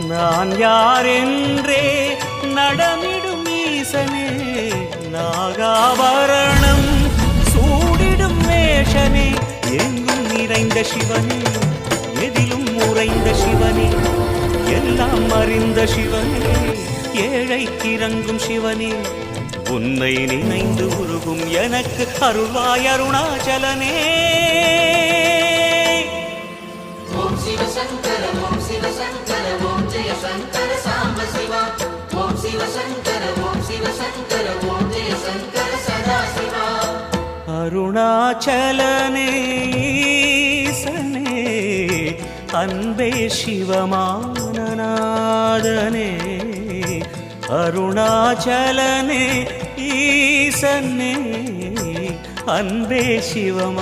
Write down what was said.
நான் யாரென்றே நடமிடும் ஈசனே, நாகாபரணம் சூடிடும் வேஷனே, எங்கும் நிறைந்த சிவனே, எதிலும் உறைந்த சிவனே, எல்லாம் அறிந்த சிவனே, ஏழைக்கிறங்கும் சிவனே, உன்னை நினைந்து உருகும் எனக்கு அருள்வாய் அருணாச்சலனே. ஓம் சிவ சங்கர ஓம் சிவ சங்கர ஓம் ஜெய சங்கர சாம்ப சிவா. ஓம் சிவ சங்கர ஓம் சிவ சங்கர ஓம் ஜெய சங்கர சதா சிவா. அருணாச்சலனே ஈசனே, அன்பே சிவமானநாதனே, அருணாச்சலனே ஈசனே, அன்பே சிவமானநாதனே.